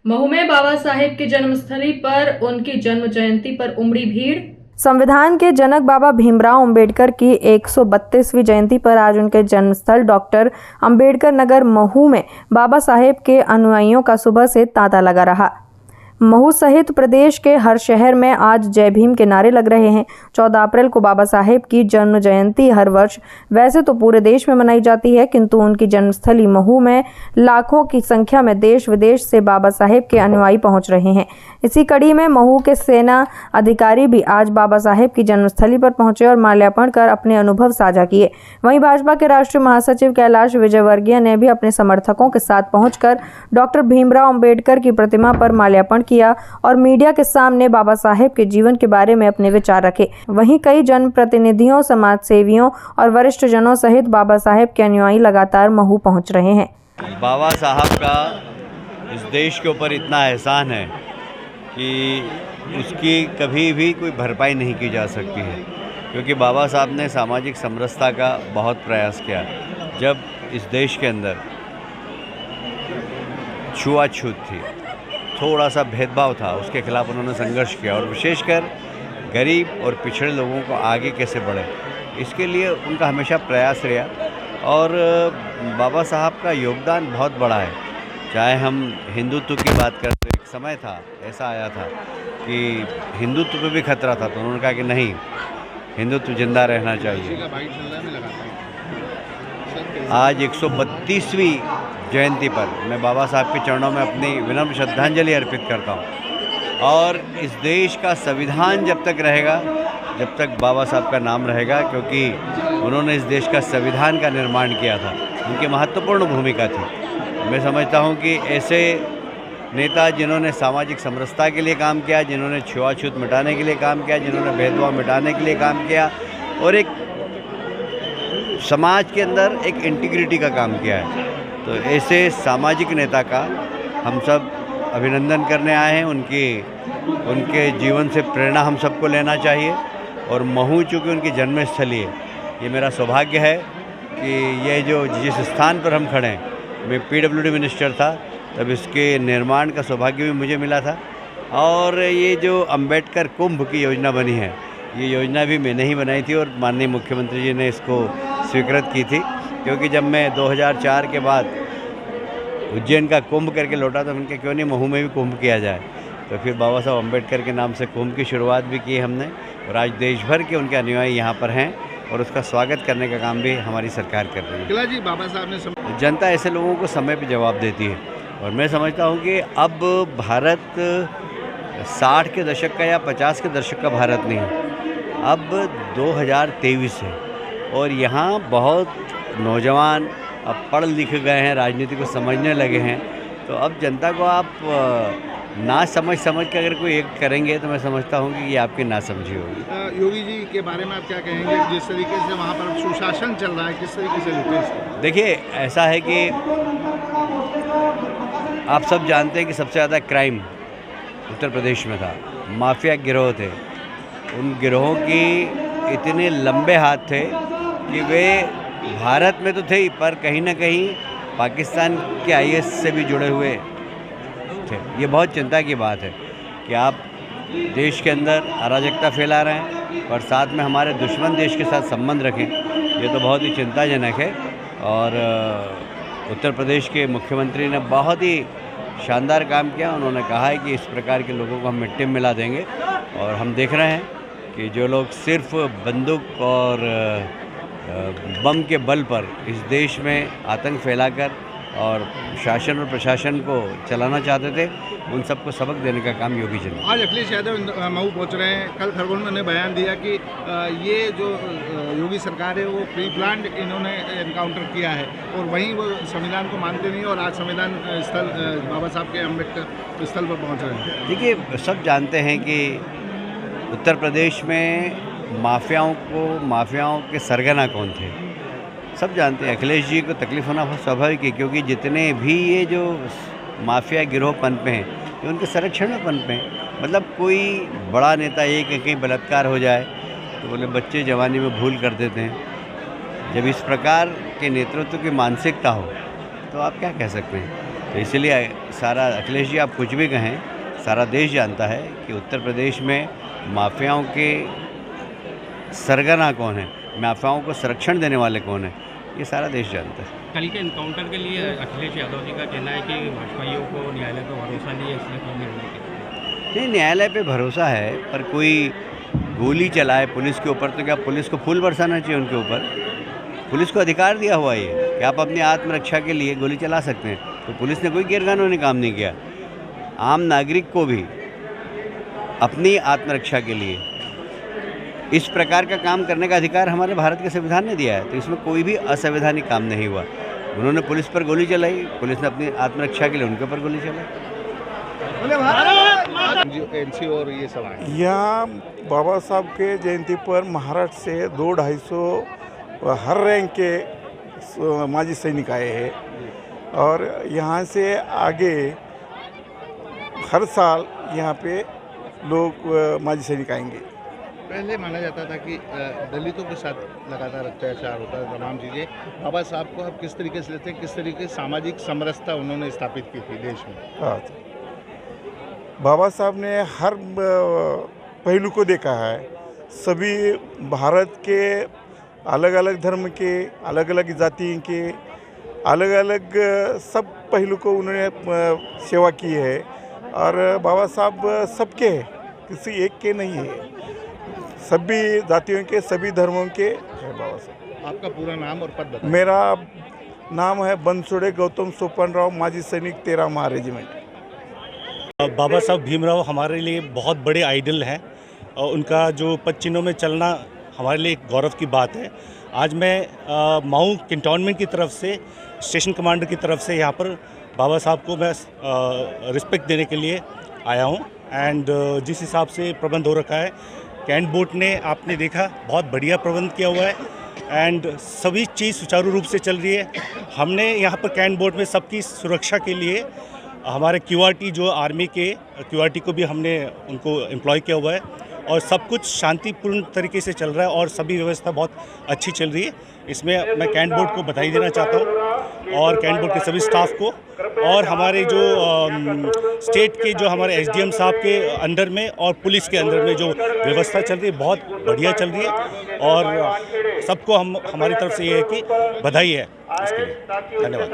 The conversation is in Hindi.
महू में बाबा साहेब की जन्मस्थली पर उनकी जन्म जयंती पर उमड़ी भीड़। संविधान के जनक बाबा भीमराव अंबेडकर की 132वीं जयंती पर आज उनके जन्मस्थल डॉक्टर अंबेडकर नगर महू में बाबा साहेब के अनुयायियों का सुबह से तांता लगा रहा। महू सहित प्रदेश के हर शहर में आज जय भीम के नारे लग रहे हैं। 14 अप्रैल को बाबा साहेब की जन्म जयंती हर वर्ष वैसे तो पूरे देश में मनाई जाती है, किंतु उनकी जन्मस्थली महू में लाखों की संख्या में देश विदेश से बाबा साहेब के अनुयायी पहुंच रहे हैं। इसी कड़ी में महू के सेना अधिकारी भी आज बाबा साहेब की जन्मस्थली पर पहुंचे और माल्यार्पण कर अपने अनुभव साझा किए। वहीं भाजपा के राष्ट्रीय महासचिव कैलाश विजयवर्गीय ने भी अपने समर्थकों के साथ पहुंचकर डॉक्टर भीमराव अंबेडकर की प्रतिमा पर माल्यार्पण किया और मीडिया के सामने बाबा साहेब के जीवन के बारे में अपने विचार रखे। वहीं कई जनप्रतिनिधियों, समाज सेवियों और वरिष्ठ जनों सहित बाबा साहेब के अनुयायी लगातार महू पहुंच रहे हैं। बाबा साहब का इस देश के ऊपर इतना एहसान है कि उसकी कभी भी कोई भरपाई नहीं की जा सकती है, क्योंकि बाबा साहब ने सामाजिक समरसता का बहुत प्रयास किया। जब इस देश के अंदर छुआछूत थी, थोड़ा सा भेदभाव था, उसके खिलाफ उन्होंने संघर्ष किया और विशेषकर गरीब और पिछड़े लोगों को आगे कैसे बढ़े, इसके लिए उनका हमेशा प्रयास रहा। और बाबा साहब का योगदान बहुत बड़ा है। चाहे हम हिंदुत्व की बात करें तो एक समय था, ऐसा आया था कि हिंदुत्व पे भी खतरा था, तो उन्होंने कहा कि नहीं, हिंदुत्व जिंदा रहना चाहिए। आज 132वीं जयंती पर मैं बाबा साहब के चरणों में अपनी विनम्र श्रद्धांजलि अर्पित करता हूँ। और इस देश का संविधान जब तक रहेगा, जब तक बाबा साहब का नाम रहेगा, क्योंकि उन्होंने इस देश का संविधान का निर्माण किया था, उनकी महत्वपूर्ण भूमिका थी। मैं समझता हूँ कि ऐसे नेता जिन्होंने सामाजिक समरसता के लिए काम किया, जिन्होंने छुआछूत मिटाने के लिए काम किया, जिन्होंने भेदभाव मिटाने के लिए काम किया और एक समाज के अंदर एक इंटीग्रिटी का काम किया है, तो ऐसे सामाजिक नेता का हम सब अभिनंदन करने आए हैं। उनके जीवन से प्रेरणा हम सबको लेना चाहिए। और महू चूँकि उनकी जन्मस्थली है, ये मेरा सौभाग्य है कि ये जो जिस स्थान पर हम खड़े हैं, मैं PWD मिनिस्टर था, तब इसके निर्माण का सौभाग्य भी मुझे मिला था। और ये जो अंबेडकर कुंभ की योजना बनी है, ये योजना भी मैंने ही बनाई थी और माननीय मुख्यमंत्री जी ने इसको स्वीकृत की थी, क्योंकि जब मैं 2004 के बाद उज्जैन का कुंभ करके लौटा तो उनके क्यों नहीं महू में भी कुंभ किया जाए। तो फिर बाबा साहब अम्बेडकर के नाम से कुंभ की शुरुआत भी की हमने और आज देश भर के उनके अनुयायी यहाँ पर हैं और उसका स्वागत करने का काम भी हमारी सरकार कर रही है। किला जी, बाबा साहब ने जनता ऐसे लोगों को समय पर जवाब देती है और मैं समझता हूँ कि अब भारत 60 के दशक का या 50 के दशक का भारत नहीं है, अब 2023 है और यहाँ बहुत नौजवान अब पढ़ लिख गए हैं, राजनीति को समझने लगे हैं। तो अब जनता को आप ना समझ के अगर कोई एक करेंगे तो मैं समझता हूँ कि ये आपकी नासमझी होगी। योगी जी के बारे में आप क्या कहेंगे? जिस तरीके से वहाँ पर सुशासन चल रहा है, किस तरीके से लेते हैं इसको? देखिए, ऐसा है कि आप सब जानते हैं कि सबसे ज़्यादा क्राइम उत्तर प्रदेश में था, माफिया गिरोह थे। उन गिरोहों की इतने लंबे हाथ थे कि वे भारत में तो थे ही, पर कहीं ना कहीं पाकिस्तान के IS से भी जुड़े हुए थे। ये बहुत चिंता की बात है कि आप देश के अंदर अराजकता फैला रहे हैं और साथ में हमारे दुश्मन देश के साथ संबंध रखें, ये तो बहुत ही चिंताजनक है। और उत्तर प्रदेश के मुख्यमंत्री ने बहुत ही शानदार काम किया। उन्होंने कहा है कि इस प्रकार के लोगों को हम मिट्टी में मिला देंगे और हम देख रहे हैं कि जो लोग सिर्फ बंदूक और बम के बल पर इस देश में आतंक फैलाकर और शासन और प्रशासन को चलाना चाहते थे, उन सबको सबक देने का काम योगी जी ने। आज अखिलेश यादव महू पहुंच रहे हैं। कल खरगोन में बयान दिया कि ये जो योगी सरकार है वो प्री प्लान्ड इन्होंने एनकाउंटर किया है और वहीं वो संविधान को मानते नहीं और आज संविधान स्थल बाबा साहब के अम्बेडकर स्थल पर पहुँच रहे हैं। देखिए, सब जानते हैं कि उत्तर प्रदेश में माफियाओं के सरगना कौन थे, सब जानते हैं। अखिलेश जी को तकलीफ होना बहुत स्वाभाविक है, क्योंकि जितने भी ये जो माफिया गिरोह पनपे हैं, ये उनके संरक्षण में पनपे हैं। मतलब कोई बड़ा नेता ये कि कहीं बलात्कार हो जाए तो बोले बच्चे जवानी में भूल कर देते हैं। जब इस प्रकार के नेतृत्व की मानसिकता हो तो आप क्या कह सकते हैं। तो इसलिए सारा अखिलेश जी आप कुछ भी कहें, सारा देश जानता है कि उत्तर प्रदेश में माफियाओं के सरगना कौन है, माफियाओं को संरक्षण देने वाले कौन है, ये सारा देश जानता है। कल के इनकाउंटर के लिए अखिलेश यादव जी का कहना है कि भाजपाइयों को न्यायालय पर भरोसा नहीं है, इसलिए कोई निर्णय किया। नहीं, न्यायालय पे भरोसा है, पर कोई गोली चलाए पुलिस के ऊपर तो क्या पुलिस को फूल बरसाना चाहिए उनके ऊपर? पुलिस को अधिकार दिया हुआ है कि आप अपनी आत्मरक्षा के लिए गोली चला सकते हैं, तो पुलिस ने कोई गैरकानूनी काम नहीं किया। आम नागरिक को भी अपनी आत्मरक्षा के लिए इस प्रकार का काम करने का अधिकार हमारे भारत के संविधान ने दिया है, तो इसमें कोई भी असंवैधानिक काम नहीं हुआ। उन्होंने पुलिस पर गोली चलाई, पुलिस ने अपनी आत्मरक्षा के लिए उनके ऊपर गोली चलाई। एनसी और ये सब आए यहाँ बाबा साहब के जयंती पर महाराष्ट्र से 200-250 हर रैंक के माजी सैनिक आए हैं और यहाँ से आगे हर साल यहाँ पे लोग माजी सैनिक आएंगे। पहले माना जाता था कि दलितों के साथ लगातार अत्याचार होता है, तमाम चीज़ें। बाबा साहब को आप किस तरीके से लेते हैं, किस तरीके से सामाजिक समरसता उन्होंने स्थापित की थी देश में? हाँ, बाबा साहब ने हर पहलू को देखा है। सभी भारत के अलग अलग धर्म के, अलग अलग जाति के, अलग अलग सब पहलू को उन्होंने सेवा की है और बाबा साहब सबके हैं, किसी एक के नहीं है, सभी जातियों के, सभी धर्मों के है बाबा साहब। आपका पूरा नाम और पद बताएं। मेरा नाम है बनसोड़े गौतम सोपन राव, माजी सैनिक 13 महा रेजिमेंट। बाबा साहब भीमराव हमारे लिए बहुत बड़े आइडल हैं और उनका जो पद चिन्हों में चलना हमारे लिए एक गौरव की बात है। आज मैं माऊ कैंटोनमेंट की तरफ से, स्टेशन कमांडर की तरफ से यहाँ पर बाबा साहब को मैं रिस्पेक्ट देने के लिए आया हूँ। एंड जिस हिसाब से प्रबंध हो रखा है, कैंट बोट ने आपने देखा बहुत बढ़िया प्रबंध किया हुआ है एंड सभी चीज़ सुचारू रूप से चल रही है। हमने यहाँ पर कैंट बोट में सबकी सुरक्षा के लिए हमारे QRT जो आर्मी के QRT को भी हमने उनको एम्प्लॉय किया हुआ है और सब कुछ शांतिपूर्ण तरीके से चल रहा है और सभी व्यवस्था बहुत अच्छी चल रही है। इसमें मैं कैंट बोर्ड को बधाई देना चाहता हूँ और कैंट बोर्ड के सभी स्टाफ को और हमारे जो स्टेट के जो हमारे SDM साहब के अंडर में और पुलिस के अंडर में जो व्यवस्था चल रही है बहुत बढ़िया चल रही है और सबको हमारी तरफ से ये है कि बधाई है इसके लिए। धन्यवाद।